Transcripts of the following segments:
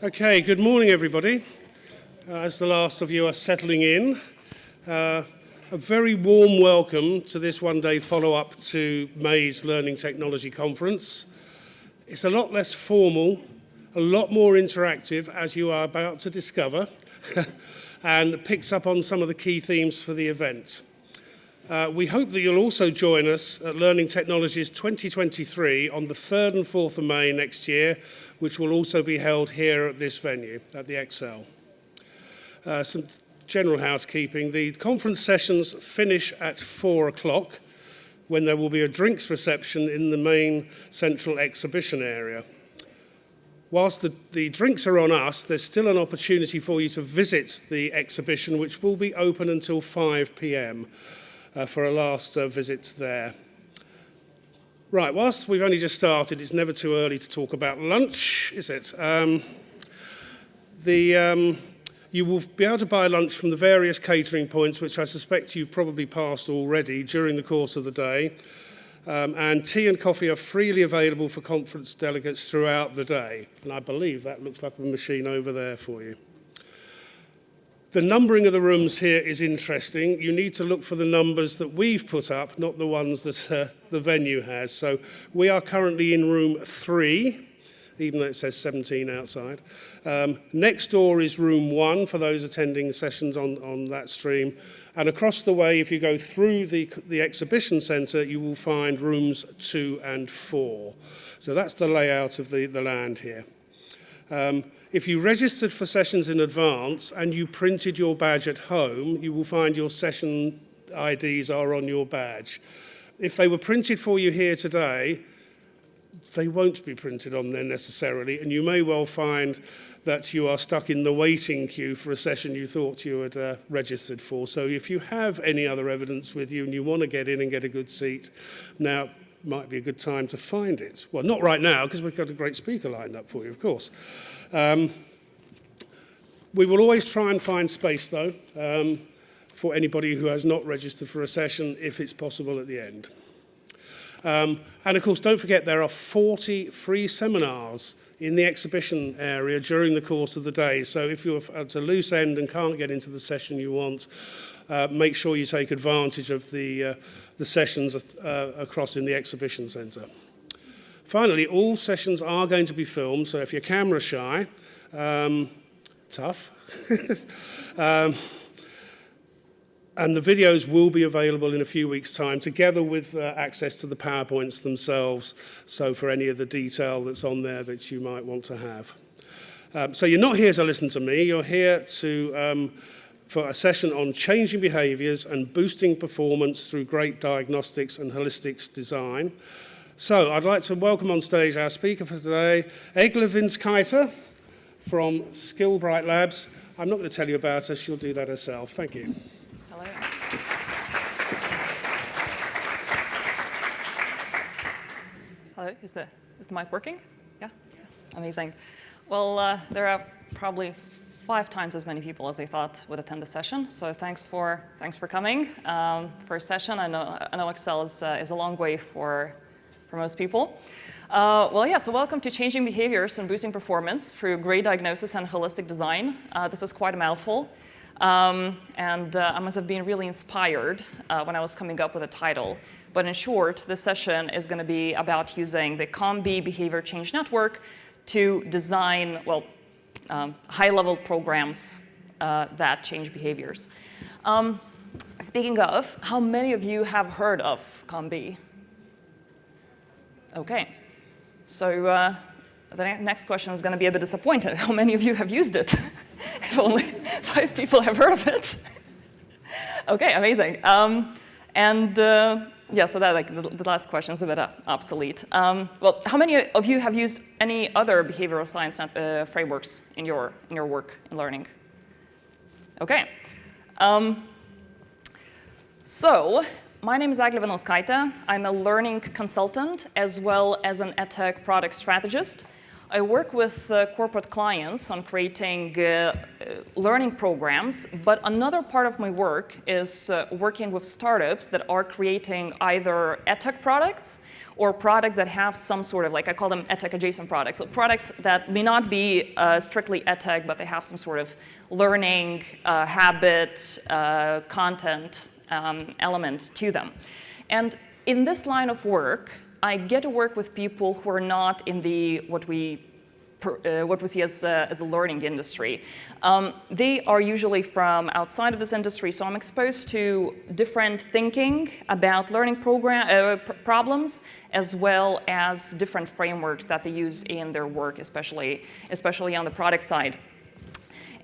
Okay, good morning everybody. As the last of you are settling in, a very warm welcome to this one-day follow-up to May's Learning Technology Conference. It's a lot less formal, a lot more interactive, as you are about to discover, and picks up on some of the key themes for the event. We hope that you'll also join us at Learning Technologies 2023 on the 3rd and 4th of May next year, which will also be held here at this venue, at the Excel. Some general housekeeping. The conference sessions finish at 4 o'clock, when there will be a drinks reception in the main central exhibition area. Whilst the drinks are on us, there's still an opportunity for you to visit the exhibition, which will be open until 5 p.m. For a last visit there. Right, whilst we've only just started, it's never too early to talk about lunch, is it? You will be able to buy lunch from the various catering points, which I suspect you've probably passed already during the course of the day. And tea and coffee are freely available for conference delegates throughout the day. And I believe that looks like a machine over there for you. The numbering of the rooms here is interesting. You need to look for the numbers that we've put up, not the ones that the venue has. So we are currently in room 3, even though it says 17 outside. Next door is room 1 for those attending sessions on that stream. And across the way, if you go through the exhibition centre, you will find rooms 2 and 4. So that's the layout of the land here. If you registered for sessions in advance and you printed your badge at home, you will find your session IDs are on your badge. If they were printed for you here today, they won't be printed on there necessarily, and you may well find that you are stuck in the waiting queue for a session you thought you had registered for. So if you have any other evidence with you and you want to get in and get a good seat, now might be a good time to find it. Well, not right now, because we've got a great speaker lined up for you, of course. We will always try and find space, though, for anybody who has not registered for a session, if it's possible at the end. And of course, don't forget, there are 40 free seminars in the exhibition area during the course of the day. So if you're at a loose end and can't get into the session you want, make sure you take advantage of the sessions across in the exhibition centre. Finally, all sessions are going to be filmed, so if you're camera shy, tough. And the videos will be available in a few weeks' time, together with access to the PowerPoints themselves, so for any of the detail that's on there that you might want to have. So you're not here to listen to me, you're here for a session on changing behaviours and boosting performance through great diagnostics and holistic design. So I'd like to welcome on stage our speaker for today, Egle Vinauskaite from Skillbright Labs. I'm not going to tell you about her, she'll do that herself. Thank you. Hello. Hello, is the mic working? Yeah? Amazing. Well, there are probably 5 times as many people as I thought would attend the session. So thanks for coming. First session, I know Excel is a long way for most people. So welcome to Changing Behaviors and Boosting Performance through Great Diagnosis and Holistic Design. This is quite a mouthful. I must have been really inspired when I was coming up with a title. But in short, this session is going to be about using the COM-B Behavior Change Network to design, high-level programs that change behaviors. Speaking of, how many of you have heard of COM-B? Okay, so the next question is going to be a bit disappointed. How many of you have used it? If only 5 people have heard of it. Okay, amazing. So that the last question is a bit obsolete. How many of you have used any other behavioral science frameworks in your work in learning? Okay. So my name is Egle Vinauskaite. I'm a learning consultant as well as an edtech product strategist. I work with corporate clients on creating learning programs, but another part of my work is working with startups that are creating either edtech products or products that have some sort of, like I call them edtech adjacent products. So products that may not be strictly edtech, but they have some sort of learning, habit, content element to them. And in this line of work, I get to work with people who are not in the what we see as the learning industry. They are usually from outside of this industry, so I'm exposed to different thinking about learning problems, as well as different frameworks that they use in their work, especially on the product side.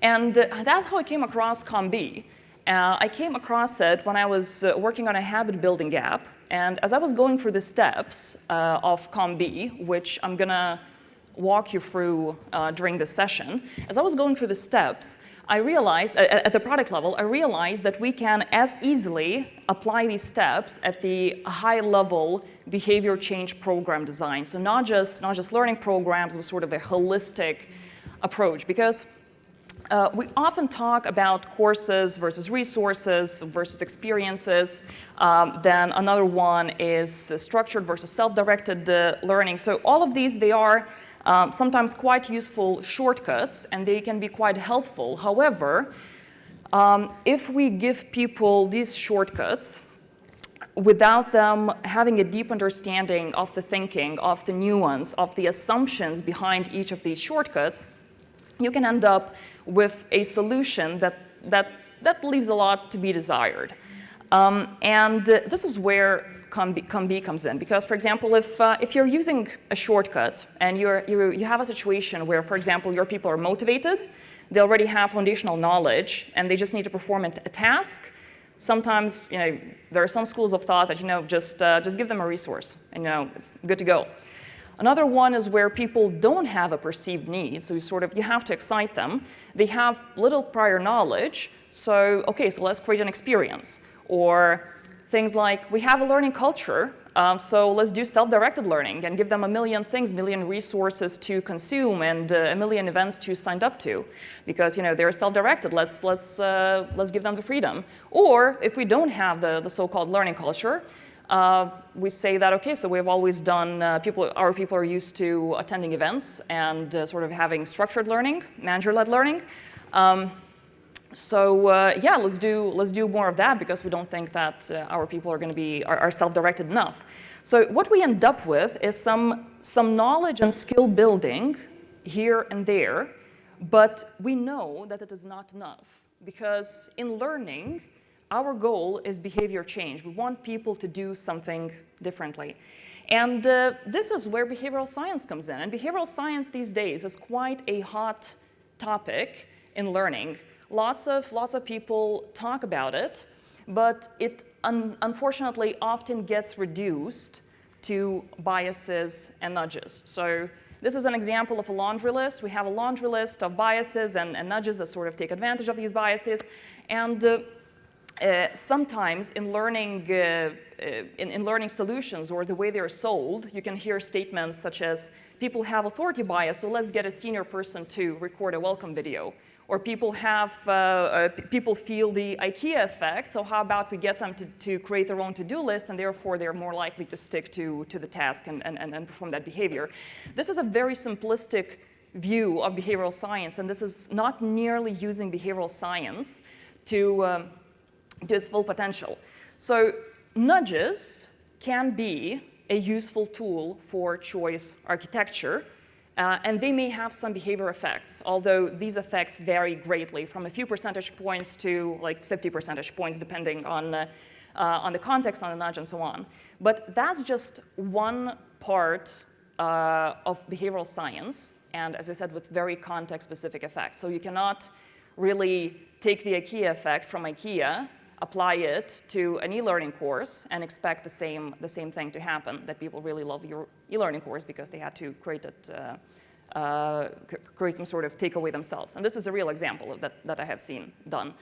And that's how I came across COM-B. I came across it when I was working on a habit building app, and as I was going through the steps of COM-B, which I'm gonna walk you through during this session, as I was going through the steps, I realized, at the product level, I realized that we can as easily apply these steps at the high-level behavior change program design. So not just learning programs, but sort of a holistic approach, because we often talk about courses versus resources versus experiences. Then another one is structured versus self-directed learning. So all of these, they are sometimes quite useful shortcuts, and they can be quite helpful. However, if we give people these shortcuts without them having a deep understanding of the thinking, of the nuance, of the assumptions behind each of these shortcuts, you can end up with a solution that leaves a lot to be desired. And this is where COM-B comes in, because, for example, if you're using a shortcut and you have a situation where, for example, your people are motivated, they already have foundational knowledge, and they just need to perform a task, sometimes, there are some schools of thought that, just give them a resource, and, it's good to go. Another one is where people don't have a perceived need, so you have to excite them. They have little prior knowledge, so let's create an experience. Or things like, we have a learning culture, so let's do self-directed learning and give them a million resources to consume and a million events to sign up to, because they're self-directed. Let's give them the freedom. Or if we don't have the so-called learning culture, we say that, so we've always done, our people are used to attending events and sort of having structured learning, manager-led learning. Let's do more of that, because we don't think that our people are going to be are self-directed enough. So what we end up with is some knowledge and skill building here and there, but we know that it is not enough, because in learning, our goal is behavior change. We want people to do something differently. And this is where behavioral science comes in. And behavioral science these days is quite a hot topic in learning. Lots of people talk about it, but it unfortunately often gets reduced to biases and nudges. So this is an example of a laundry list. We have a laundry list of biases and nudges that sort of take advantage of these biases. And sometimes in learning solutions, or the way they're sold, you can hear statements such as, people have authority bias, so let's get a senior person to record a welcome video. Or people feel the IKEA effect, so how about we get them to create their own to-do list, and therefore they're more likely to stick to the task and perform that behavior. This is a very simplistic view of behavioral science, and this is not nearly using behavioral science to its full potential. So nudges can be a useful tool for choice architecture, and they may have some behavior effects, although these effects vary greatly, from a few percentage points to like 50 percentage points, depending on the context, on the nudge, and so on. But that's just one part of behavioral science, and as I said, with very context-specific effects. So you cannot really take the IKEA effect from IKEA, apply it to an e-learning course, and expect the same thing to happen, that people really love your e-learning course because they had to create some sort of takeaway themselves. And this is a real example of that I have seen done.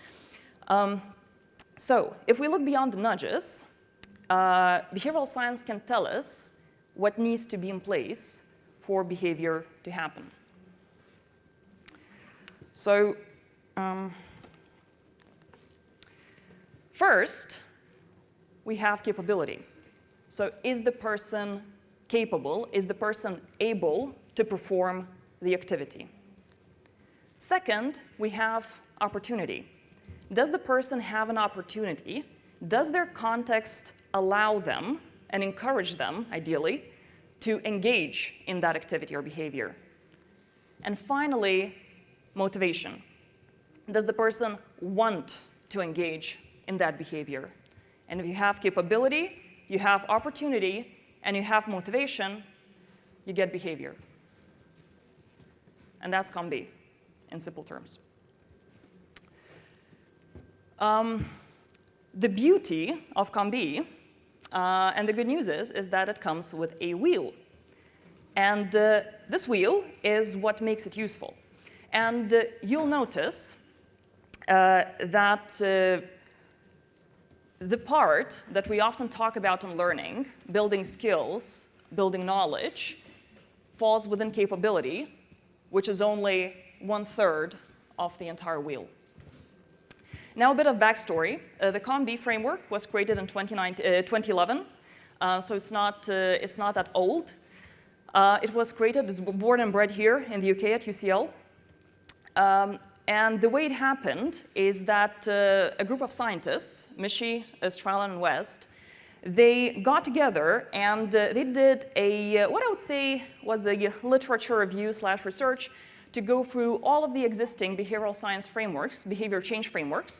So if we look beyond the nudges, behavioral science can tell us what needs to be in place for behavior to happen. So first, we have capability. So is the person capable? Is the person able to perform the activity? Second, we have opportunity. Does the person have an opportunity? Does their context allow them and encourage them, ideally, to engage in that activity or behavior? And finally, motivation. Does the person want to engage in that behavior? And if you have capability, you have opportunity, and you have motivation, you get behavior. And that's COM-B, in simple terms. The beauty of COM-B, and the good news is that it comes with a wheel. And this wheel is what makes it useful. And you'll notice that the part that we often talk about in learning, building skills, building knowledge, falls within capability, which is only 1/3 of the entire wheel. Now a bit of backstory. The COM-B framework was created in 2011, so it's not that old. It was created, it's born and bred here in the UK at UCL. And the way it happened is that a group of scientists, Mishi, Strallen, and West, they got together and they did what I would say was a literature review / research to go through all of the existing behavioral science frameworks, behavior change frameworks,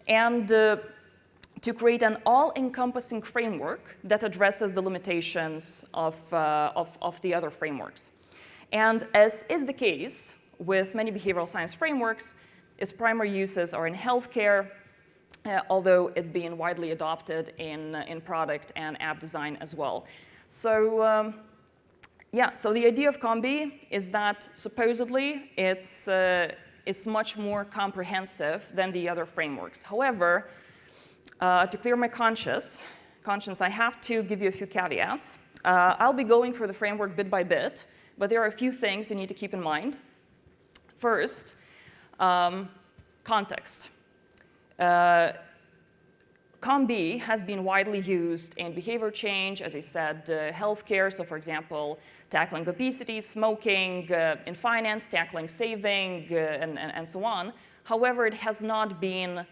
and to create an all-encompassing framework that addresses the limitations of the other frameworks. And as is the case with many behavioral science frameworks, its primary uses are in healthcare, although it's being widely adopted in product and app design as well. So so the idea of COM-B is that supposedly it's much more comprehensive than the other frameworks. However, to clear my conscience, I have to give you a few caveats. I'll be going through the framework bit by bit, but there are a few things you need to keep in mind. First, context. COM-B has been widely used in behavior change, as I said, healthcare, so for example, tackling obesity, smoking, in finance, tackling saving, and so on. However, it has not been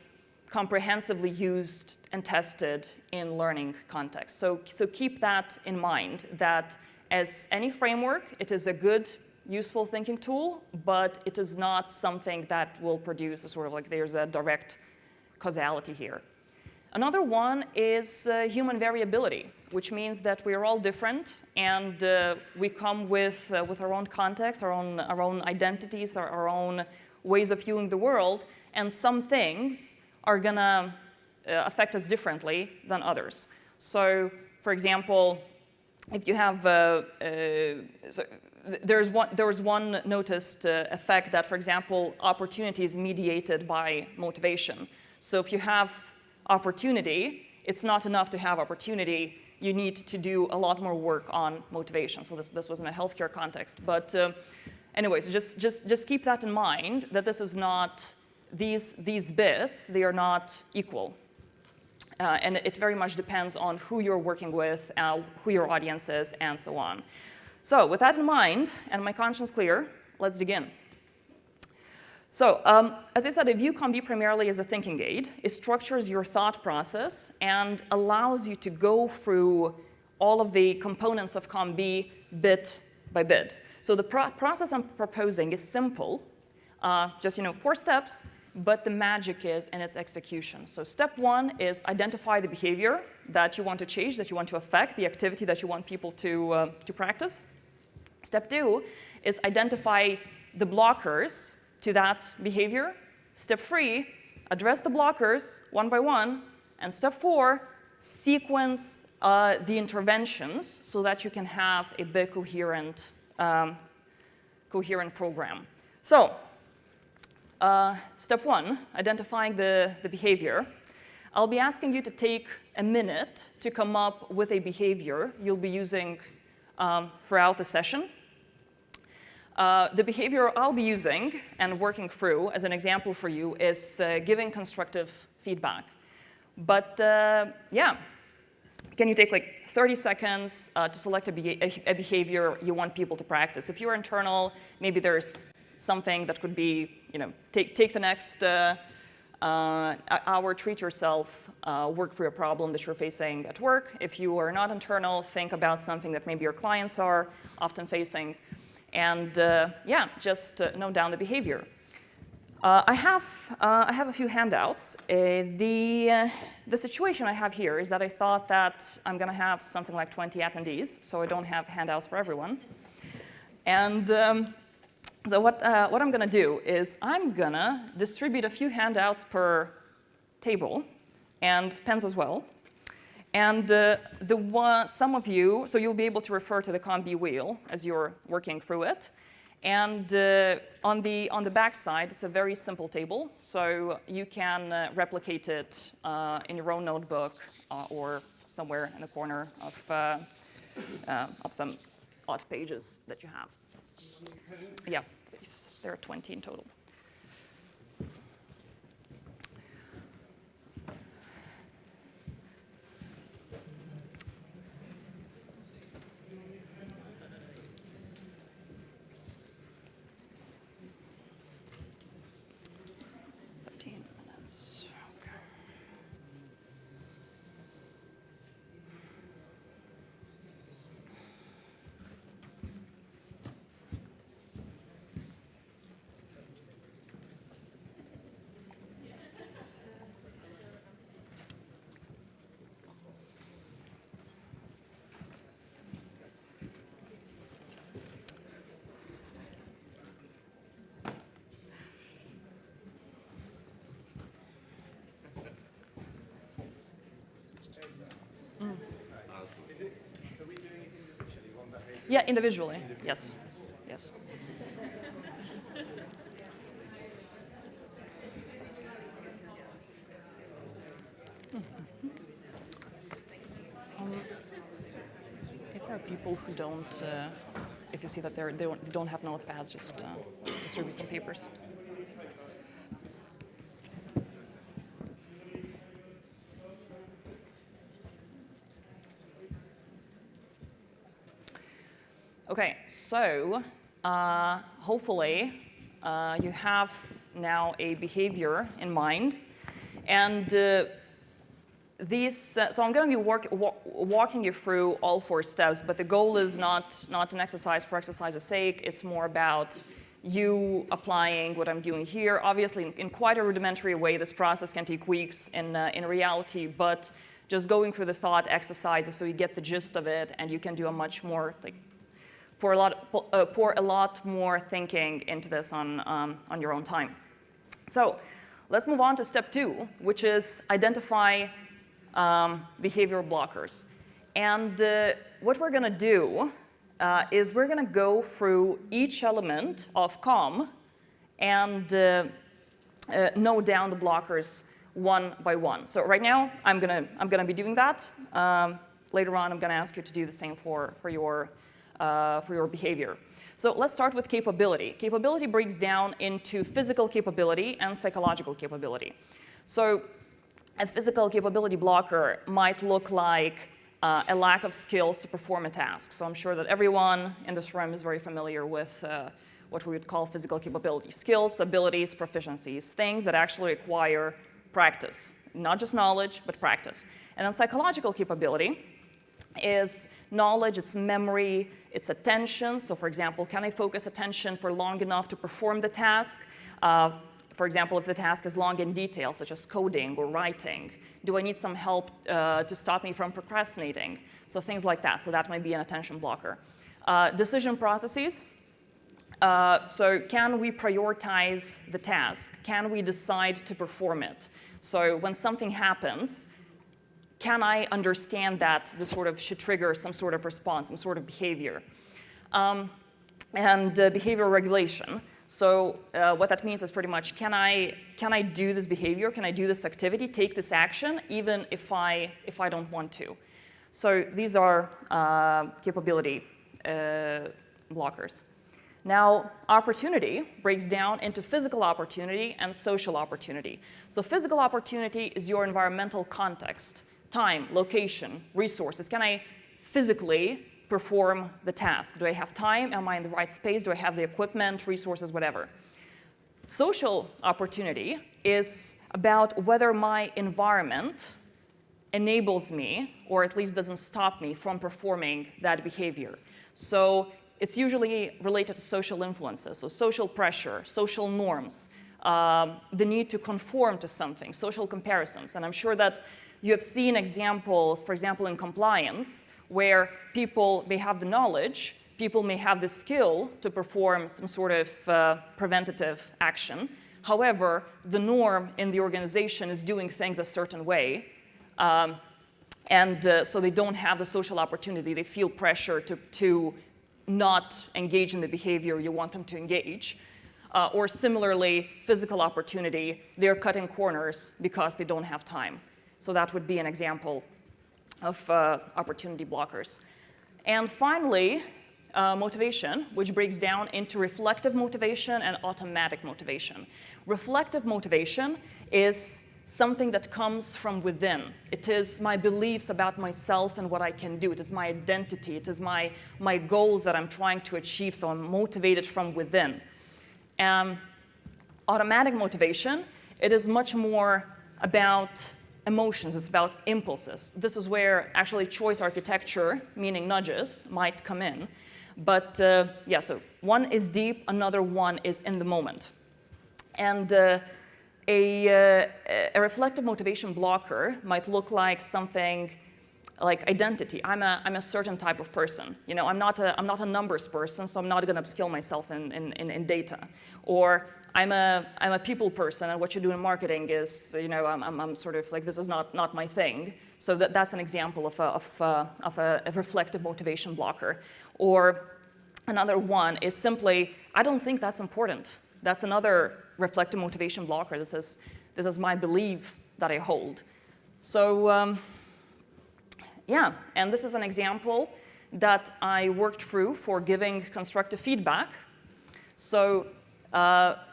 comprehensively used and tested in learning context. So keep that in mind, that as any framework, it is a good, useful thinking tool, but it is not something that will produce a sort of like there's a direct causality here. Another one is human variability, which means that we are all different and we come with our own context, our own identities, our own ways of viewing the world, and some things are gonna affect us differently than others. So, for example, if you have, there was one noticed effect that, for example, opportunity is mediated by motivation. So if you have opportunity, it's not enough to have opportunity. You need to do a lot more work on motivation. So this was in a healthcare context. But anyways, just keep that in mind, that this is not, these bits, they are not equal. And it very much depends on who you're working with, who your audience is, and so on. So with that in mind, and my conscience clear, let's dig in. So, as I said, I view COM-B primarily as a thinking aid. It structures your thought process and allows you to go through all of the components of COM-B bit by bit. So the process I'm proposing is simple, just 4 steps, but the magic is in its execution. So step 1 is identify the behavior that you want to change, that you want to affect, the activity that you want people to practice. Step 2 is identify the blockers to that behavior. Step 3, address the blockers one by one. And step 4, sequence the interventions so that you can have a big coherent program. So, step 1, identifying the behavior. I'll be asking you to take a minute to come up with a behavior you'll be using throughout the session. The behavior I'll be using and working through as an example for you is giving constructive feedback. But can you take like 30 seconds to select a behavior you want people to practice? If you're internal, maybe there's something that could be, take the next hour, treat yourself, work through a problem that you're facing at work. If you are not internal, think about something that maybe your clients are often facing. And just note down the behavior. I have a few handouts. The situation I have here is that I thought that I'm going to have something like 20 attendees, so I don't have handouts for everyone. And so what I'm going to do is I'm going to distribute a few handouts per table, and pens as well. And some of you, so you'll be able to refer to the ComB wheel as you're working through it. And on the back side, it's a very simple table, so you can replicate it in your own notebook or somewhere in the corner of some odd pages that you have. Yeah, there are 20 in total. Yeah, individually. Yes. Yes. If there are people who don't, if you see that they don't have notepads, just distribute some papers. Okay, so hopefully you have now a behavior in mind, and so I'm going to be walking you through all 4 steps, but the goal is not an exercise for exercise's sake. It's more about you applying what I'm doing here. Obviously, in quite a rudimentary way, this process can take weeks in reality, but just going through the thought exercises so you get the gist of it, and you can do a much more pour a lot more thinking into this on your own time. So let's move on to step 2, which is identify behavioral blockers. And what we're going to do is we're going to go through each element of COM and note down the blockers one by one. So right now, I'm going to be doing that. Later on, I'm going to ask you to do the same for your behavior. So let's start with capability. Capability breaks down into physical capability and psychological capability. So a physical capability blocker might look like a lack of skills to perform a task. So I'm sure that everyone in this room is very familiar with what we would call physical capability. Skills, abilities, proficiencies, things that actually require practice. Not just knowledge, but practice. And then psychological capability is knowledge, it's memory, it's attention. So for example, can I focus attention for long enough to perform the task? For example, if the task is long in detail, such as coding or writing, do I need some help to stop me from procrastinating? So things like that. So that might be an attention blocker. Decision processes. So can we prioritize the task? Can we decide to perform it? So when something happens, can I understand that this sort of should trigger some sort of response, some sort of behavior? And behavioral regulation. So what that means is pretty much, can I do this behavior? Can I do this activity, take this action, even if I don't want to? So these are capability blockers. Now, opportunity breaks down into physical opportunity and social opportunity. So physical opportunity is your environmental context. time, location, resources. Can I physically perform the task? Do I have time? Am I in the right space? Do I have the equipment, resources, whatever? Social opportunity is about whether my environment enables me, or at least doesn't stop me from performing that behavior. So it's usually related to social influences, so social pressure, social norms, the need to conform to something, social comparisons. And I'm sure that you have seen examples, for example, in compliance, where people may have the knowledge, people may have the skill to perform some sort of preventative action. However, the norm in the organization is doing things a certain way, so they don't have the social opportunity. They feel pressure to not engage in the behavior you want them to engage. Or similarly, physical opportunity, they're cutting corners because they don't have time. So that would be an example of opportunity blockers. And finally, motivation, which breaks down into reflective motivation and automatic motivation. Reflective motivation is something that comes from within. It is my beliefs about myself and what I can do. It is my identity. It is my goals that I'm trying to achieve, so I'm motivated from within. Automatic motivation, it is much more about emotions. It's about impulses. This is where actually choice architecture, meaning nudges, might come in. But yeah, so one is deep, another one is in the moment. And a reflective motivation blocker might look like something like identity. I'm a certain type of person. You know, I'm not a numbers person, so I'm not going to upskill myself in data. Or I'm a people person, and what you do in marketing is, you know, I'm sort of like, this is not my thing. So that's an example of a reflective motivation blocker. Or another one is simply, I don't think that's important. That's another reflective motivation blocker. This is my belief that I hold. So yeah, and this is an example that I worked through for giving constructive feedback. So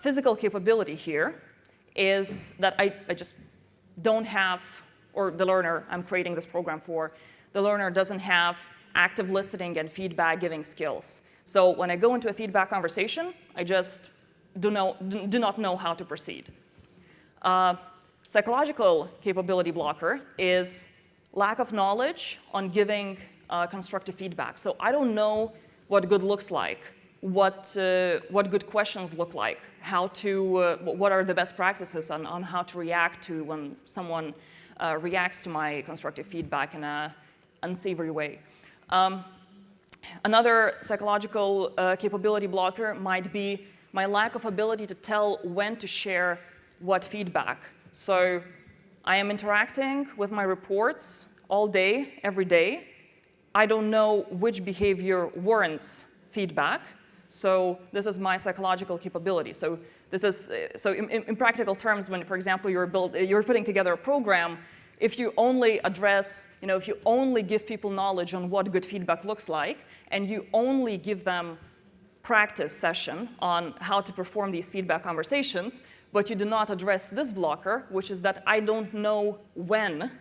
physical capability here is that I just don't have, or the learner I'm creating this program for, the learner doesn't have active listening and feedback giving skills. So when I go into a feedback conversation, I just do not know how to proceed. Psychological capability blocker is lack of knowledge on giving constructive feedback. So I don't know what good looks like, what good questions look like, what are the best practices on how to react to when someone reacts to my constructive feedback in an unsavory way. Another psychological capability blocker might be my lack of ability to tell when to share what feedback. So I am interacting with my reports all day, every day. I don't know which behavior warrants feedback. So this is my psychological capability. So this is in practical terms, when, for example, you're putting together a program, if you only address, if you only give people knowledge on what good feedback looks like, and you only give them practice session on how to perform these feedback conversations, but you do not address this blocker, which is that I don't know when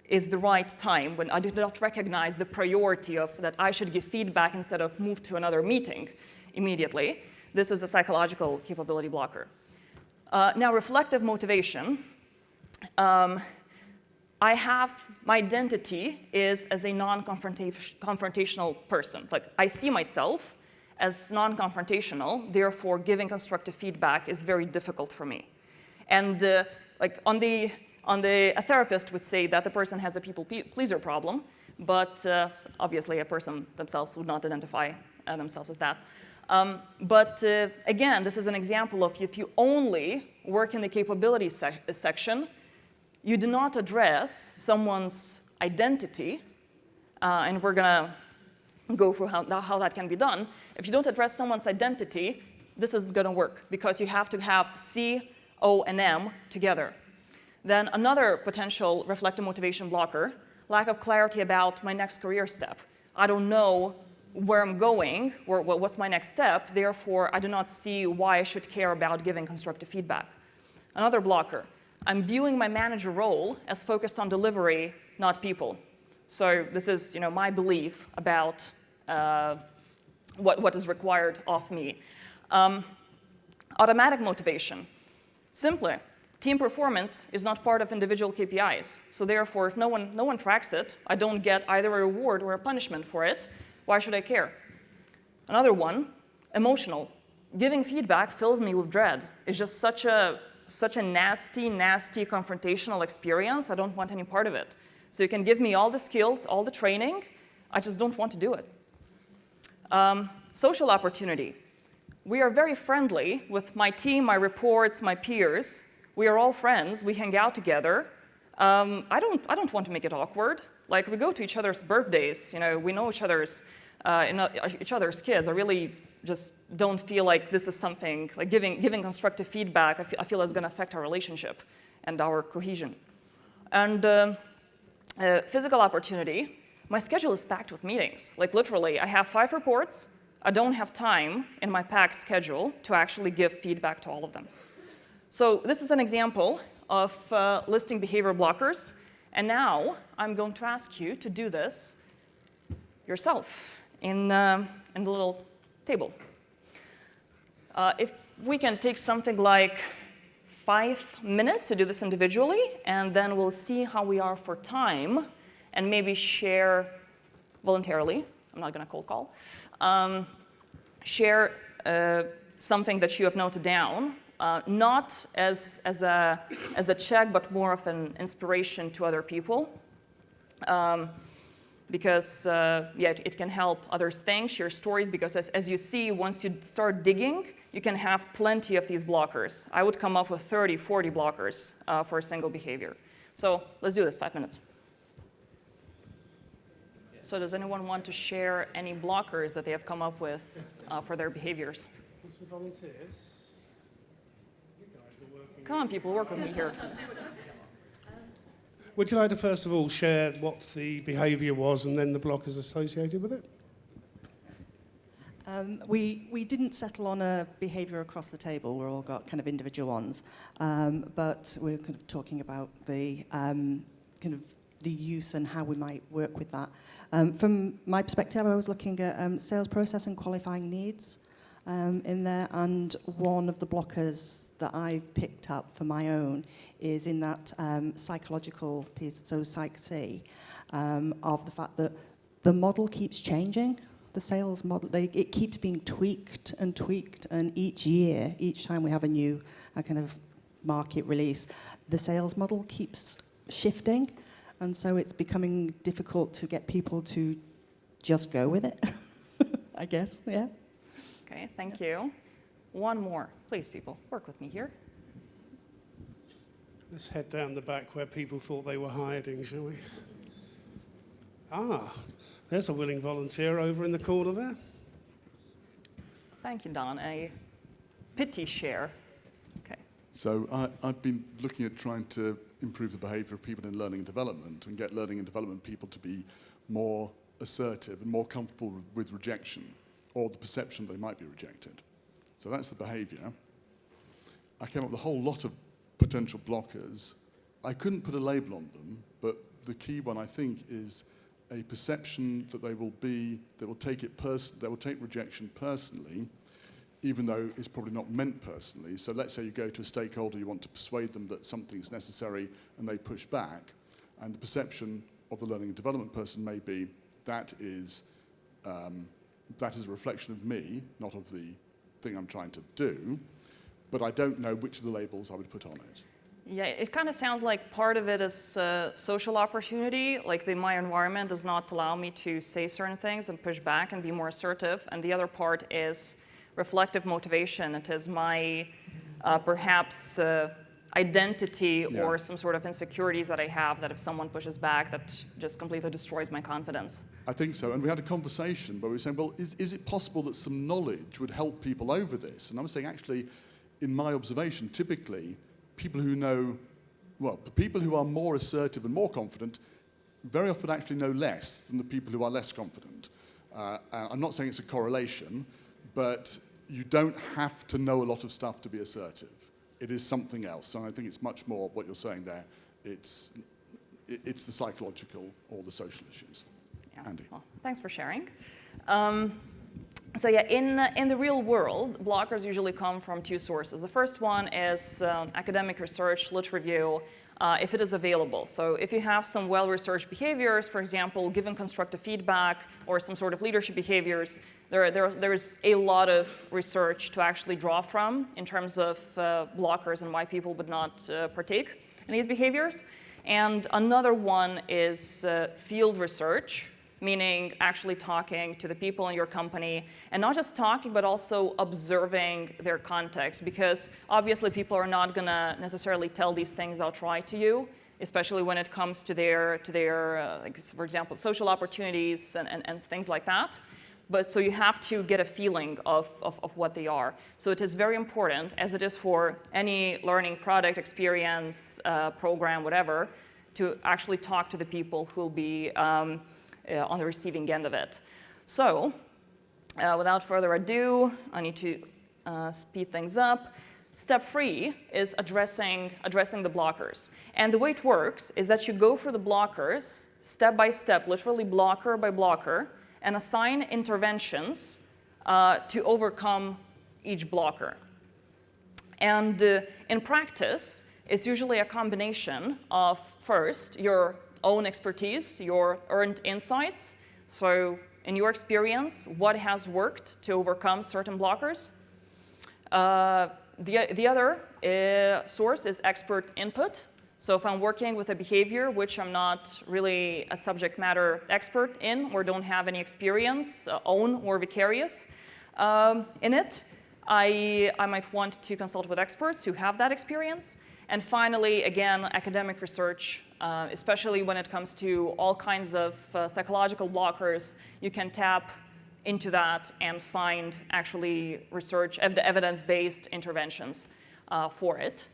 is the right time, when I do not recognize the priority of that I should give feedback instead of move to another meeting immediately. This is a psychological capability blocker. Now, reflective motivation. My identity is as a non-confrontational person. Like, I see myself as non-confrontational, therefore giving constructive feedback is very difficult for me. And a therapist would say that the person has a people pleaser problem, but obviously a person themselves would not identify themselves as that. But again, this is an example of if you only work in the capability section, you do not address someone's identity, and we're going to go through how that can be done. If you don't address someone's identity, this isn't going to work because you have to have C, O, and M together. Then another potential reflective motivation blocker, lack of clarity about my next career step. I don't know where I'm going, or what's my next step, therefore I do not see why I should care about giving constructive feedback. Another blocker, I'm viewing my manager role as focused on delivery not people. So this is my belief about what is required of me. Automatic motivation. Simply, team performance is not part of individual KPIs. So therefore, if no one tracks it, I don't get either a reward or a punishment for it, why should I care? Another one, emotional. Giving feedback fills me with dread. It's just such a nasty, confrontational experience. I don't want any part of it. So you can give me all the skills, all the training, I just don't want to do it. Social opportunity. We are very friendly with my team, my reports, my peers. We are all friends. We hang out together. I don't want to make it awkward. Like, we go to each other's birthdays. We know each other's kids. I really just don't feel like this is something, like giving constructive feedback, I feel it's going to affect our relationship and our cohesion. And physical opportunity. My schedule is packed with meetings. Like, literally, I have 5 reports. I don't have time in my packed schedule to actually give feedback to all of them. So this is an example of listing behavior blockers. And now I'm going to ask you to do this yourself in the little table. If we can take something like 5 minutes to do this individually, and then we'll see how we are for time, and maybe share voluntarily. I'm not going to cold call. Share something that you have noted down, not as a check, but more of an inspiration to other people. Because it can help others think, share stories, because as you see, once you start digging, you can have plenty of these blockers. I would come up with 30, 40 blockers for a single behavior. So let's do this, 5 minutes. So does anyone want to share any blockers that they have come up with for their behaviors? Volunteers. Come on, people, work with me here. Would you like to first of all share what the behaviour was and then the blockers associated with it? We didn't settle on a behaviour across the table. We've all got kind of individual ones, but we're kind of talking about the the use and how we might work with that. From my perspective, I was looking at sales process and qualifying needs in there, and one of the blockers that I've picked up for my own is in that psychological piece, so Psych C, of the fact that the model keeps changing. The sales model, it keeps being tweaked, and each year, each time we have a new kind of market release, the sales model keeps shifting, and so it's becoming difficult to get people to just go with it, I guess, yeah. Okay, thank you. One more. Please, people, work with me here. Let's head down the back where people thought they were hiding, shall we? Ah, there's a willing volunteer over in the corner there. Thank you, Don. A pity share. Okay. So I've been looking at trying to improve the behaviour of people in learning and development and get learning and development people to be more assertive and more comfortable with rejection or the perception they might be rejected. So that's the behaviour. I came up with a whole lot of potential blockers. I couldn't put a label on them, but the key one, I think, is a perception that they will take rejection personally, even though it's probably not meant personally. So let's say you go to a stakeholder, you want to persuade them that something's necessary, and they push back, and the perception of the learning and development person may be that is a reflection of me, not of the thing I'm trying to do, but I don't know which of the labels I would put on it. Yeah, it kind of sounds like part of it is social opportunity, like my environment does not allow me to say certain things and push back and be more assertive, and the other part is reflective motivation. It is my perhaps identity or some sort of insecurities that I have that if someone pushes back, that just completely destroys my confidence. I think so, and we had a conversation where we were saying, well, is it possible that some knowledge would help people over this? And I was saying, actually, in my observation, typically, people who know, well, the people who are more assertive and more confident very often actually know less than the people who are less confident. I'm not saying it's a correlation, but you don't have to know a lot of stuff to be assertive. It is something else, and I think it's much more what you're saying there. It's it's the psychological or the social issues. Yeah. Andy. Well, thanks for sharing. So yeah, in the real world, blockers usually come from two sources. The first one is academic research, lit review, if it is available. So if you have some well-researched behaviors, for example, giving constructive feedback or some sort of leadership behaviors, there's a lot of research to actually draw from in terms of blockers and why people would not partake in these behaviors. And another one is field research, meaning actually talking to the people in your company, and not just talking, but also observing their context, because obviously people are not going to necessarily tell these things outright to you, especially when it comes to their like, for example, social opportunities and things like that. But so you have to get a feeling of what they are. So it is very important, as it is for any learning product, experience, program, whatever, to actually talk to the people who will be on the receiving end of it. So, without further ado, I need to speed things up. Step 3 is addressing the blockers. And the way it works is that you go through the blockers step by step, literally blocker by blocker, and assign interventions to overcome each blocker. And in practice, it's usually a combination of, first, your own expertise, your earned insights. So in your experience, what has worked to overcome certain blockers? The other source is expert input. So if I'm working with a behavior which I'm not really a subject matter expert in or don't have any experience, own or vicarious in it, I might want to consult with experts who have that experience. And finally, again, academic research, especially when it comes to all kinds of psychological blockers, you can tap into that and find actually research, evidence-based interventions for it.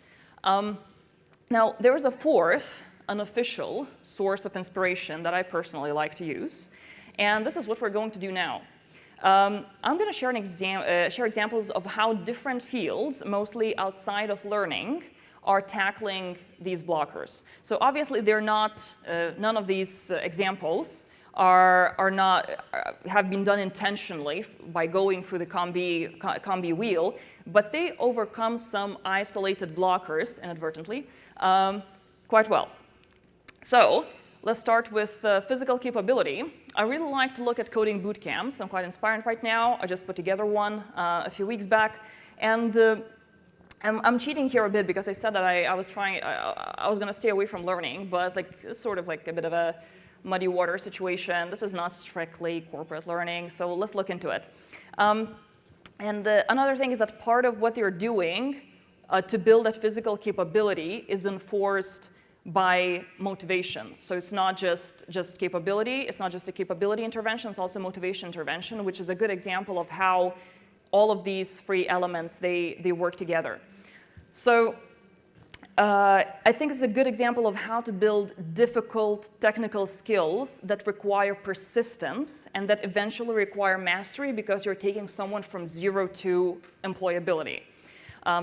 Now, there is a fourth, unofficial source of inspiration that I personally like to use, and this is what we're going to do now. I'm going to share examples of how different fields, mostly outside of learning, are tackling these blockers. So obviously, they're not. None of these examples have been done intentionally by going through the combi wheel, but they overcome some isolated blockers inadvertently quite well. So let's start with physical capability. I really like to look at coding boot camps. I'm quite inspired right now. I just put together one a few weeks back, and I'm cheating here a bit because I said that I was going to stay away from learning, but like it's sort of like a bit of a muddy water situation. This is not strictly corporate learning, so let's look into it. Another thing is that part of what they're doing to build that physical capability is enforced by motivation. So it's not just capability, it's not just a capability intervention, it's also motivation intervention, which is a good example of how all of these three elements, they work together. So I think it's a good example of how to build difficult technical skills that require persistence and that eventually require mastery because you're taking someone from zero to employability.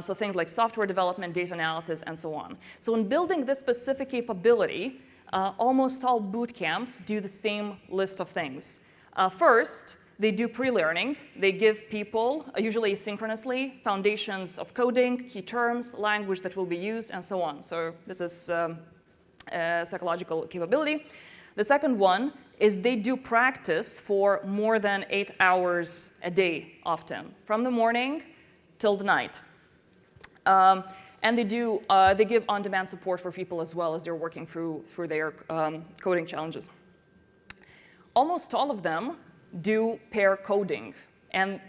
So things like software development, data analysis, and so on. So in building this specific capability, almost all boot camps do the same list of things. First, they do pre-learning. They give people, usually asynchronously, foundations of coding, key terms, language that will be used, and so on. So this is psychological capability. The second one is they do practice for more than 8 hours a day, often, from the morning till the night. And they give on-demand support for people as well as they're working through their coding challenges. Almost all of them do pair coding, and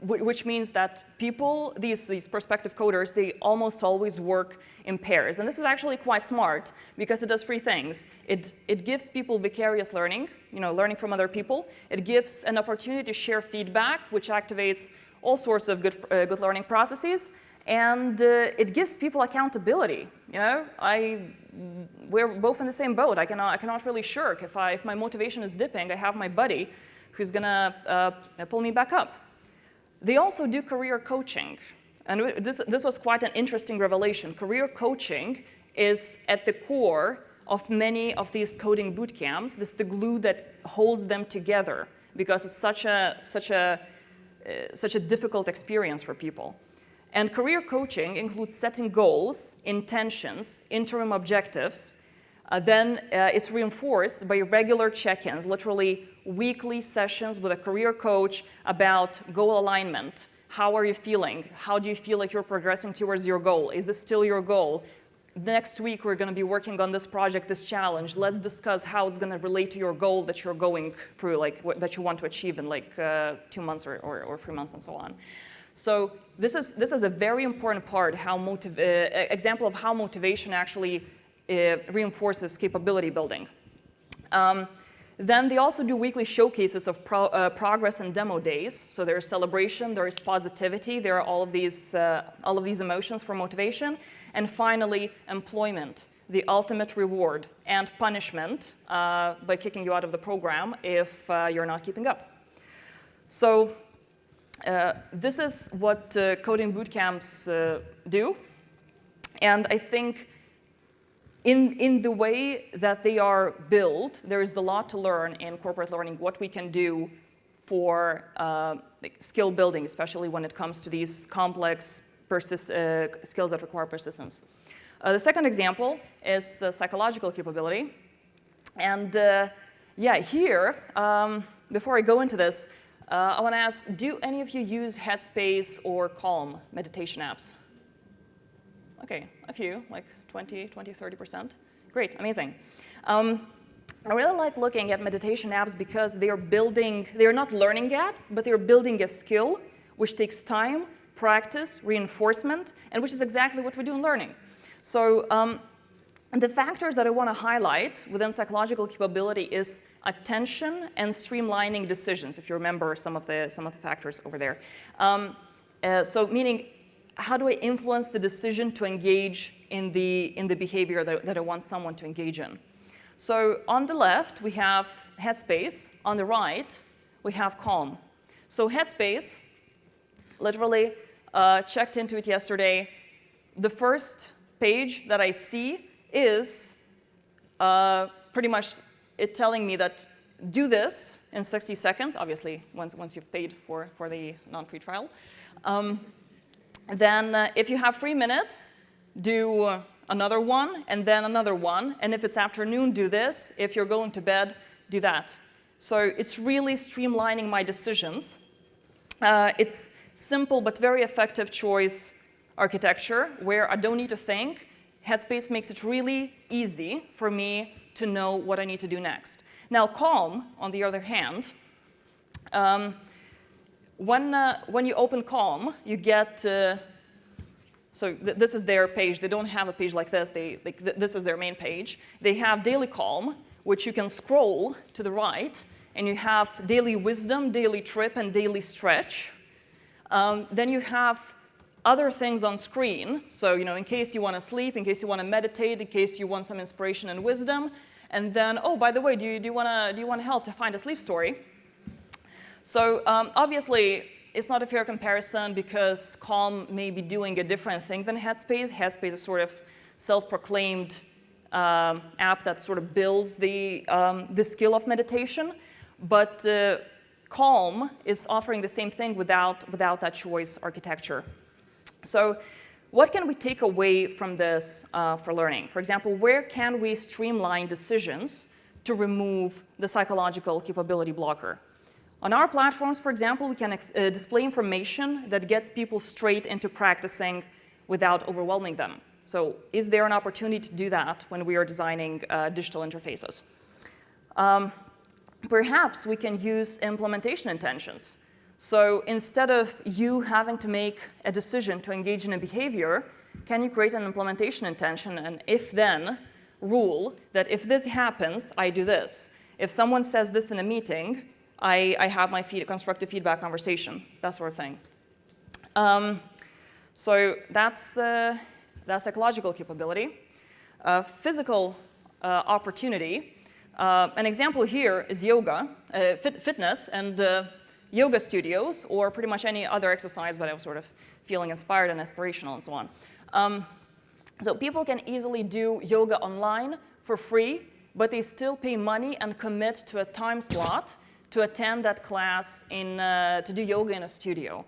which means that people, these prospective coders, they almost always work in pairs. And this is actually quite smart because it does three things. It gives people vicarious learning, learning from other people. It gives an opportunity to share feedback, which activates all sorts of good learning processes. And it gives people accountability. We're both in the same boat. I cannot really shirk. If my motivation is dipping, I have my buddy who's gonna pull me back up. They also do career coaching, and this was quite an interesting revelation. Career coaching is at the core of many of these coding boot camps. This is the glue that holds them together because it's such a difficult experience for people. And career coaching includes setting goals, intentions, interim objectives. Then it's reinforced by regular check-ins, literally weekly sessions with a career coach about goal alignment. How are you feeling? How do you feel like you're progressing towards your goal? Is this still your goal? Next week, we're going to be working on this project, this challenge. Let's discuss how it's going to relate to your goal that you're going through, like that you want to achieve in like 2 months or 3 months and so on. So this is a very important part, example of how motivation actually reinforces capability building. Then they also do weekly showcases of progress and demo days. So there is celebration, there is positivity, there are all of these emotions for motivation. And finally, employment, the ultimate reward and punishment by kicking you out of the program if you're not keeping up. So this is what coding bootcamps do. And I think in the way that they are built, there is a lot to learn in corporate learning, what we can do for skill building, especially when it comes to these complex skills that require persistence. The second example is psychological capability. And here, before I go into this, I want to ask, do any of you use Headspace or Calm meditation apps? Okay, a few, like 20, 30%. Great, amazing. I really like looking at meditation apps because they are not learning apps, but they're building a skill which takes time, practice, reinforcement, and which is exactly what we do in learning. So the factors that I want to highlight within psychological capability is attention and streamlining decisions, if you remember some of the factors over there. So meaning, how do I influence the decision to engage in the behavior that I want someone to engage in? So on the left, we have Headspace. On the right, we have Calm. So Headspace, literally checked into it yesterday. The first page that I see is pretty much it telling me that do this in 60 seconds, obviously once you've paid for the non-free trial. Then if you have 3 minutes, do another one, and then another one. And if it's afternoon, do this. If you're going to bed, do that. So it's really streamlining my decisions. It's simple but very effective choice architecture where I don't need to think. Headspace makes it really easy for me to know what I need to do next. Now, Calm, on the other hand, when you open Calm, you get, this is their page. They don't have a page like this. This is their main page. They have Daily Calm, which you can scroll to the right, and you have Daily Wisdom, Daily Trip, and Daily Stretch. Then you have other things on screen. So, in case you want to sleep, in case you want to meditate, in case you want some inspiration and wisdom. And then, oh, by the way, do you want help to find a sleep story? So obviously, it's not a fair comparison because Calm may be doing a different thing than Headspace. Headspace is sort of self-proclaimed app that sort of builds the skill of meditation. But Calm is offering the same thing without that choice architecture. So what can we take away from this for learning? For example, where can we streamline decisions to remove the psychological capability blocker? On our platforms, for example, we can display information that gets people straight into practicing without overwhelming them. So is there an opportunity to do that when we are designing digital interfaces? Perhaps we can use implementation intentions. So instead of you having to make a decision to engage in a behavior, can you create an implementation intention, an if-then rule that if this happens, I do this. If someone says this in a meeting, I have my constructive feedback conversation, that sort of thing. So that's psychological capability. Physical opportunity. An example here is yoga, fitness, and yoga studios, or pretty much any other exercise, but I was sort of feeling inspired and aspirational and so on. So people can easily do yoga online for free, but they still pay money and commit to a time slot to attend that class to do yoga in a studio.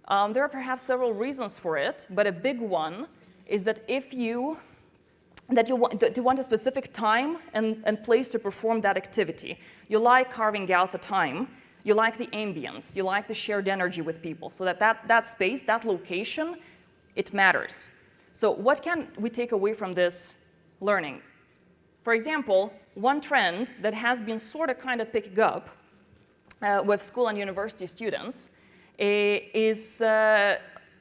There are perhaps several reasons for it, but a big one is that if you want a specific time and place to perform that activity. You like carving out the time, you like the ambience, you like the shared energy with people, so that space, that location, it matters. So what can we take away from this learning? For example, one trend that has been sort of kind of picked up with school and university students is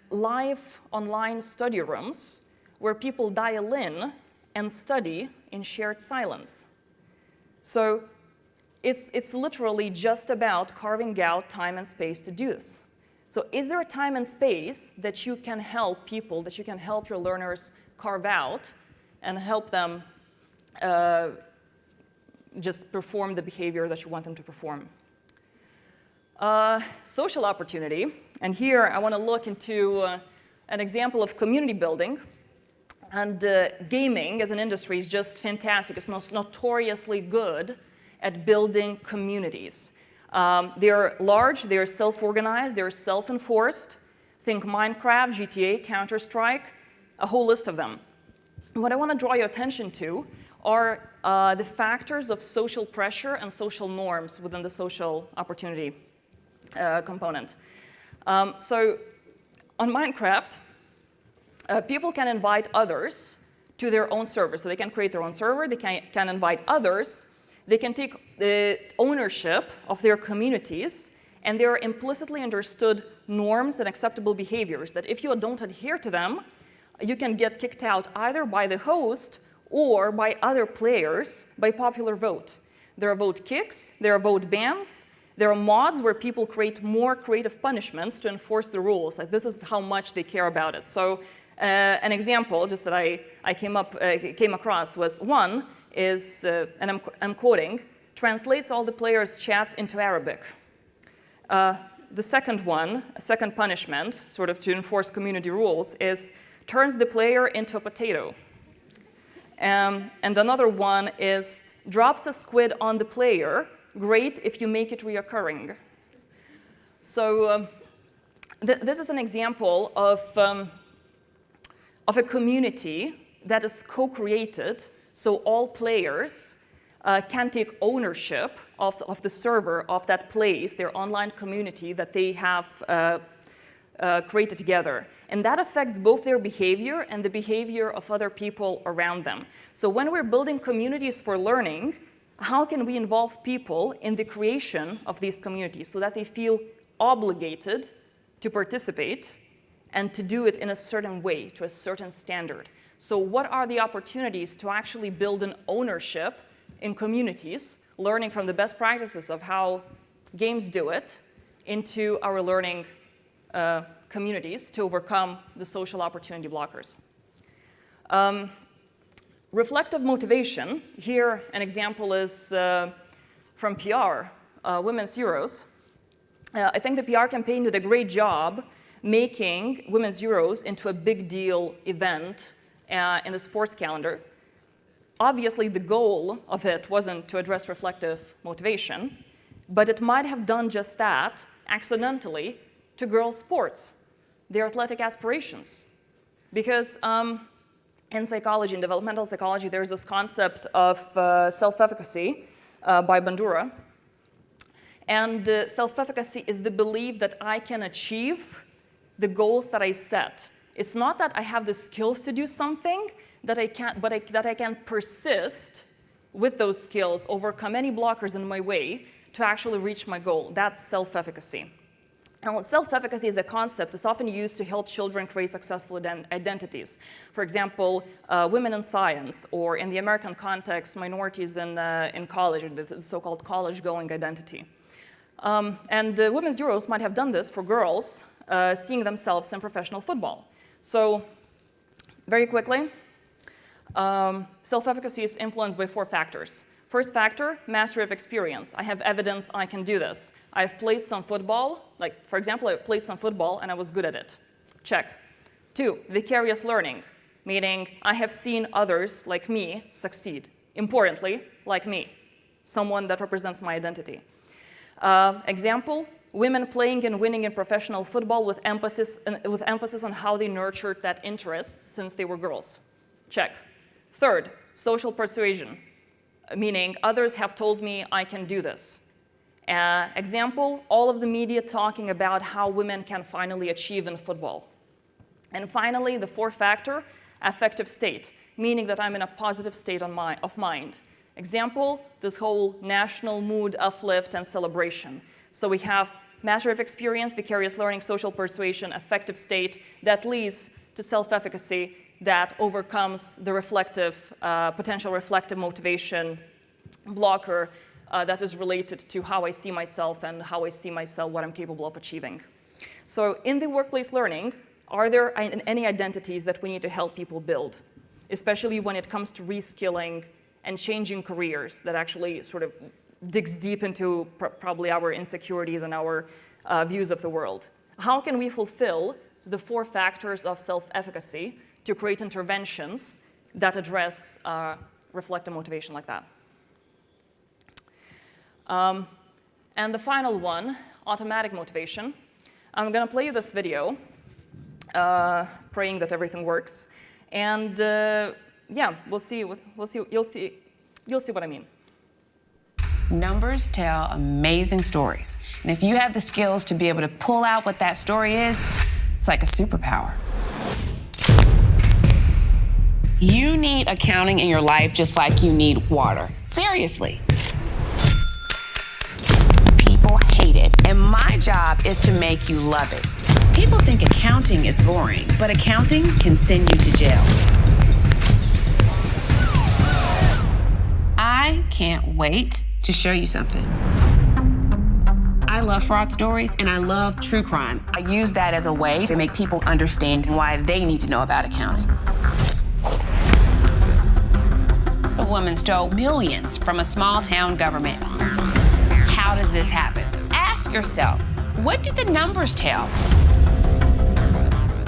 live online study rooms where people dial in and study in shared silence. So it's literally just about carving out time and space to do this. So is there a time and space that you can help people, that you can help your learners carve out and help them just perform the behavior that you want them to perform? Social opportunity, and here I want to look into an example of community building. And gaming as an industry is just fantastic. It's notoriously good at building communities. They're large, they're self-organized, they're self-enforced. Think Minecraft, GTA, Counter-Strike, a whole list of them. What I want to draw your attention to are the factors of social pressure and social norms within the social opportunity component. So on Minecraft, people can invite others to their own server. So they can create their own server, they can invite others, they can take the ownership of their communities, and there are implicitly understood norms and acceptable behaviors that if you don't adhere to them, you can get kicked out either by the host or by other players by popular vote. There are vote kicks, there are vote bans, there are mods where people create more creative punishments to enforce the rules. Like this is how much they care about it. So an example, just that I came across, was one is, and I'm quoting, translates all the players' chats into Arabic. The second one, a second punishment, sort of to enforce community rules, is turns the player into a potato. And another one is drops a squid on the player. Great if you make it reoccurring. So this is an example of a community that is co-created, so all players can take ownership of the server of that place, their online community that they have created together. And that affects both their behavior and the behavior of other people around them. So when we're building communities for learning, how can we involve people in the creation of these communities so that they feel obligated to participate and to do it in a certain way, to a certain standard? So what are the opportunities to actually build an ownership in communities, learning from the best practices of how games do it into our learning communities to overcome the social opportunity blockers? Reflective motivation. Here, an example is from PR, Women's Euros. I think the PR campaign did a great job making Women's Euros into a big deal event in the sports calendar. Obviously, the goal of it wasn't to address reflective motivation, but it might have done just that accidentally to girls' sports, their athletic aspirations. Because in psychology, in developmental psychology, there's this concept of self-efficacy by Bandura. And self-efficacy is the belief that I can achieve the goals that I set. It's not that I have the skills to do something, that I can persist with those skills, overcome any blockers in my way to actually reach my goal. That's self-efficacy. Now, self-efficacy is a concept that's often used to help children create successful identities. For example, women in science, or in the American context, minorities in college, the so-called college-going identity. And Women's Euros might have done this for girls seeing themselves in professional football. So, very quickly, self-efficacy is influenced by 4 factors. First factor, mastery of experience. I have evidence I can do this. I've played some football, like for example, I've played some football and I was good at it. Check. 2, vicarious learning, meaning I have seen others like me succeed Importantly, like me, someone that represents my identity. Example, women playing and winning in professional football with emphasis on how they nurtured that interest since they were girls. Check. Third, social persuasion, meaning others have told me I can do this. Example, all of the media talking about how women can finally achieve in football. And finally, the fourth factor, affective state, meaning that I'm in a positive state of mind. Example, this whole national mood uplift and celebration. So we have matter of experience, vicarious learning, social persuasion, affective state that leads to self-efficacy that overcomes the reflective, potential reflective motivation blocker that is related to how I see myself and how I see myself, what I'm capable of achieving. So in the workplace learning, are there any identities that we need to help people build, especially when it comes to reskilling and changing careers that actually sort of digs deep into probably our insecurities and our views of the world? How can we fulfill the four factors of self-efficacy to create interventions that address reflective motivation like that? And the final one, automatic motivation. I'm going to play you this video, praying that everything works, and yeah, you'll see what I mean. Numbers tell amazing stories, and if you have the skills to be able to pull out what that story is, it's like a superpower. You need accounting in your life just like you need water. Seriously. People hate it, and my job is to make you love it. People think accounting is boring, but accounting can send you to jail. I can't wait to show you something. I love fraud stories and I love true crime. I use that as a way to make people understand why they need to know about accounting. A woman stole millions from a small town government. How does this happen? Ask yourself, what do the numbers tell?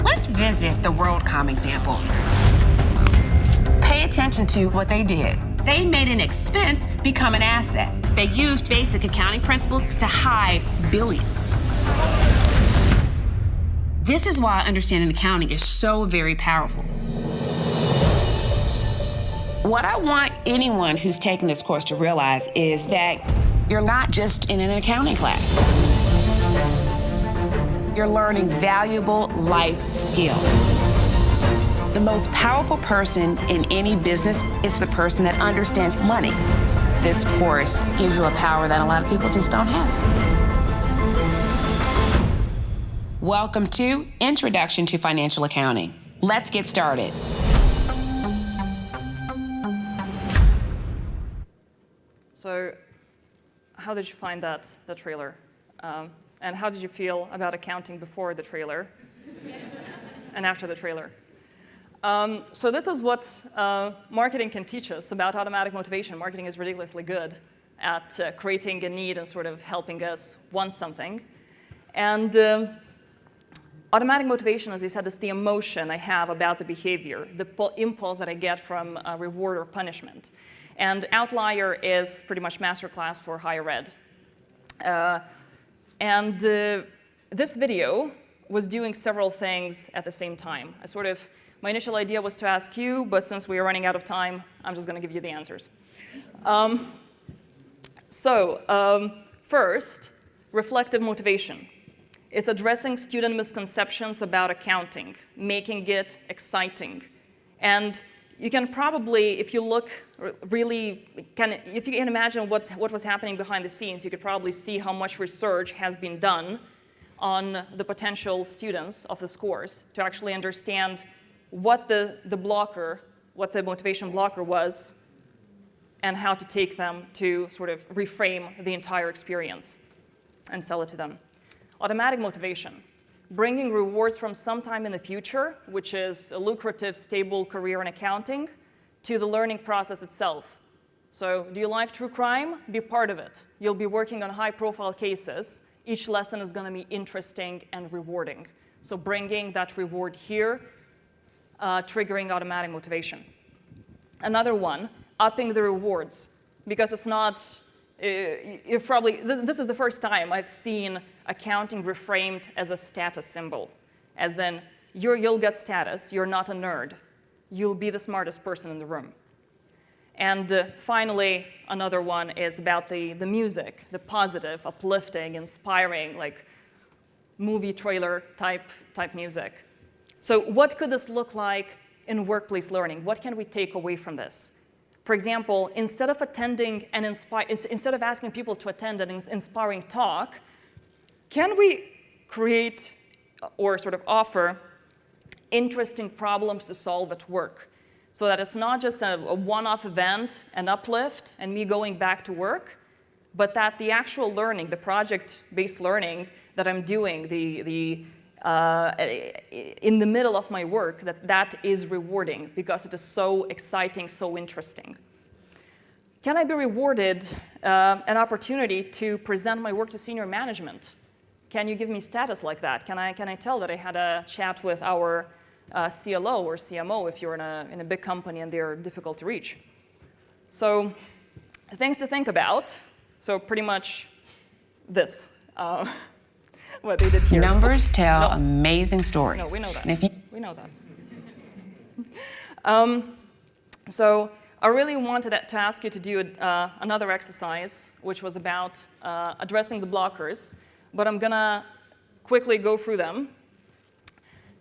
Let's visit the WorldCom example. Pay attention to what they did. They made an expense become an asset. They used basic accounting principles to hide billions. This is why understanding accounting is so very powerful. What I want anyone who's taking this course to realize is that you're not just in an accounting class. You're learning valuable life skills. The most powerful person in any business is the person that understands money. This course gives you a power that a lot of people just don't have. Welcome to Introduction to Financial Accounting. Let's get started. So how did you find the trailer? And how did you feel about accounting before the trailer and after the trailer? So this is what marketing can teach us about automatic motivation. Marketing is ridiculously good at creating a need and sort of helping us want something. And automatic motivation, as I said, is the emotion I have about the behavior, the impulse that I get from reward or punishment. And Outlier is pretty much masterclass for higher ed. This video was doing several things at the same time. My initial idea was to ask you, but since we are running out of time, I'm just going to give you the answers. First, reflective motivation. It's addressing student misconceptions about accounting, making it exciting. And you can probably, if you look really, if you can imagine what was happening behind the scenes, you could probably see how much research has been done on the potential students of this course to actually understand what the motivation blocker was, and how to take them to sort of reframe the entire experience and sell it to them. Automatic motivation, bringing rewards from sometime in the future, which is a lucrative, stable career in accounting, to the learning process itself. So do you like true crime? Be part of it. You'll be working on high-profile cases. Each lesson is going to be interesting and rewarding. So bringing that reward here, triggering automatic motivation. Another one, upping the rewards, because it's not, you've probably, this is the first time I've seen accounting reframed as a status symbol, as in, you'll get status, you're not a nerd, you'll be the smartest person in the room. And finally, another one is about the music, the positive, uplifting, inspiring, like movie trailer type music. So what could this look like in workplace learning? What can we take away from this? For example, instead of asking people to attend an inspiring talk, can we create or sort of offer interesting problems to solve at work, so that it's not just a one-off event, an uplift, and me going back to work, but that the actual learning, the project-based learning that I'm doing, in the middle of my work, that is rewarding because it is so exciting, so interesting. Can I be rewarded an opportunity to present my work to senior management? Can you give me status like that? Can I tell that I had a chat with our CLO or CMO if you're in a big company and they're difficult to reach? So things to think about. So pretty much this, what they did here. Numbers tell amazing stories. No, we know that. And if you We know that. So I really wanted to ask you to do another exercise, which was about addressing the blockers, but I'm going to quickly go through them.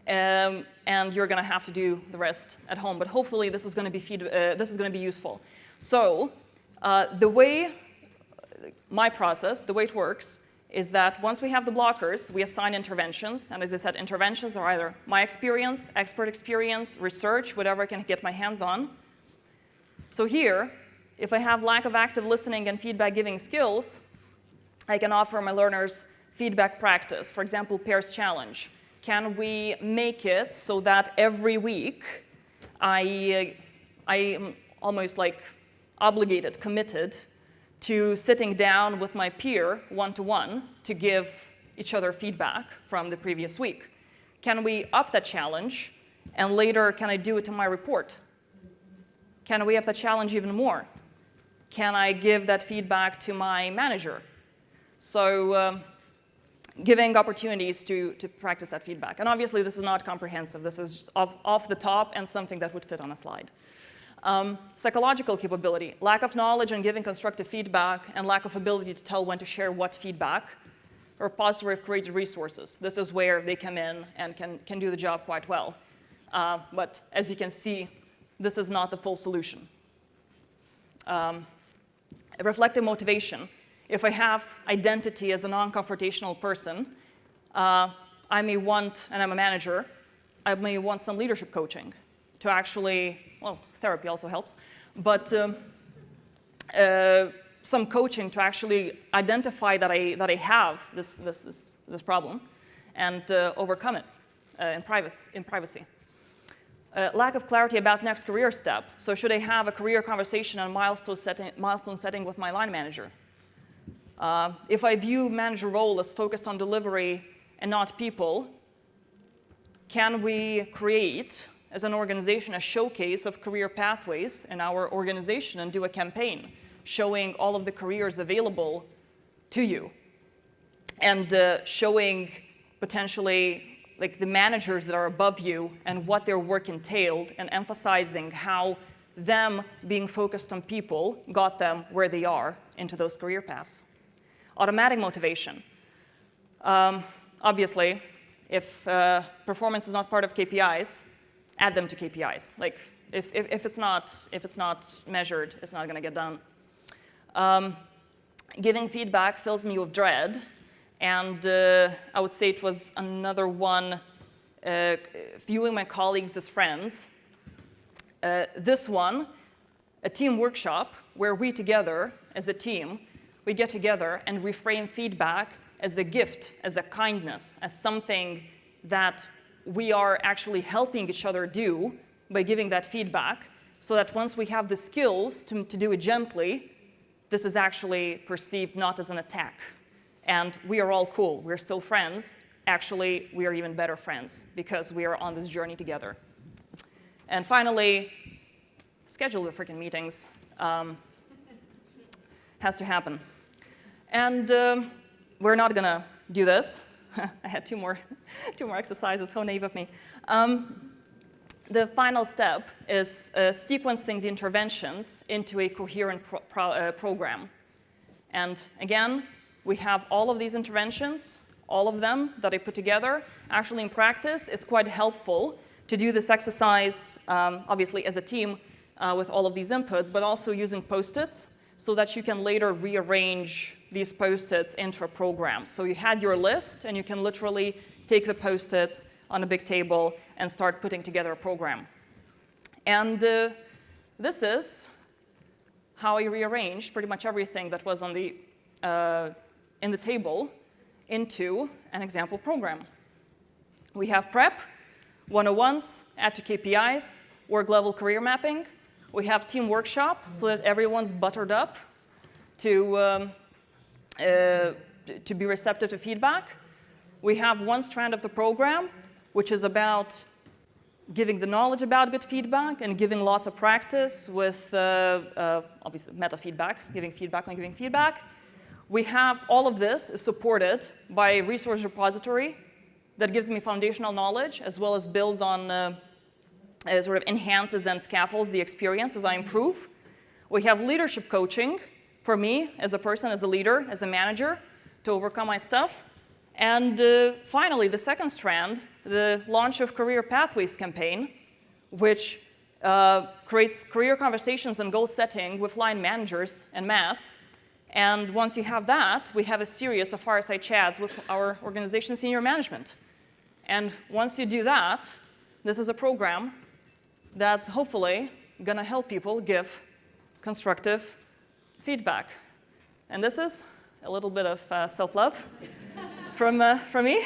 And you're going to have to do the rest at home. But hopefully this is going to be useful. So my process, the way it works, is that once we have the blockers, we assign interventions. And as I said, interventions are either my experience, expert experience, research, whatever I can get my hands on. So here, if I have lack of active listening and feedback-giving skills, I can offer my learners feedback practice. For example, pairs challenge. Can we make it so that every week I am almost like obligated, committed to sitting down with my peer one-to-one to give each other feedback from the previous week? Can we up that challenge, and later can I do it to my report? Can we up that challenge even more? Can I give that feedback to my manager? So giving opportunities to practice that feedback. And obviously, this is not comprehensive. This is just off the top and something that would fit on a slide. Psychological capability, lack of knowledge on giving constructive feedback, and lack of ability to tell when to share what feedback, or repository of created resources. This is where they come in and can do the job quite well. But as you can see, this is not the full solution. Reflective motivation. If I have identity as a non-confrontational person, I may want, and I'm a manager, I may want some leadership coaching to actually, well, therapy also helps, but some coaching to actually identify that I have this problem and overcome it in privacy. Lack of clarity about next career step. So should I have a career conversation and milestone setting with my line manager? If I view manager role as focused on delivery and not people, can we create, as an organization, a showcase of career pathways in our organization and do a campaign showing all of the careers available to you and showing potentially like the managers that are above you and what their work entailed, and emphasizing how them being focused on people got them where they are into those career paths. Automatic motivation. Obviously, if performance is not part of KPIs, add them to KPIs. Like if it's not measured, it's not going to get done. Giving feedback fills me with dread, and I would say it was another one. Viewing my colleagues as friends. This one, a team workshop where we together as a team, we get together and reframe feedback as a gift, as a kindness, as something that we are actually helping each other do by giving that feedback, so that once we have the skills to do it gently, this is actually perceived not as an attack. And we are all cool. We're still friends. Actually, we are even better friends because we are on this journey together. And finally, schedule the freaking meetings. has to happen. And we're not going to do this. I had two more exercises. How naive of me. The final step is sequencing the interventions into a coherent program. And again, we have all of these interventions, all of them that I put together. Actually, in practice, it's quite helpful to do this exercise, obviously as a team with all of these inputs, but also using Post-its so that you can later rearrange these Post-its into a program. So you had your list, and you can literally take the Post-its on a big table and start putting together a program. And this is how I rearranged pretty much everything that was on the, in the table into an example program. We have prep, 101s, add to KPIs, work level career mapping. We have team workshop so that everyone's buttered up to be receptive to feedback. We have one strand of the program, which is about giving the knowledge about good feedback and giving lots of practice with, obviously, meta feedback, giving feedback when giving feedback. We have all of this is supported by a resource repository that gives me foundational knowledge as well as builds on, sort of enhances and scaffolds the experience as I improve. We have leadership coaching for me as a person, as a leader, as a manager to overcome my stuff. And finally, the second strand, the launch of Career Pathways campaign, which creates career conversations and goal setting with line managers en masse. And once you have that, we have a series of fireside chats with our organization senior management. And once you do that, this is a program that's hopefully going to help people give constructive feedback. And this is a little bit of self-love from me.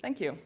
Thank you.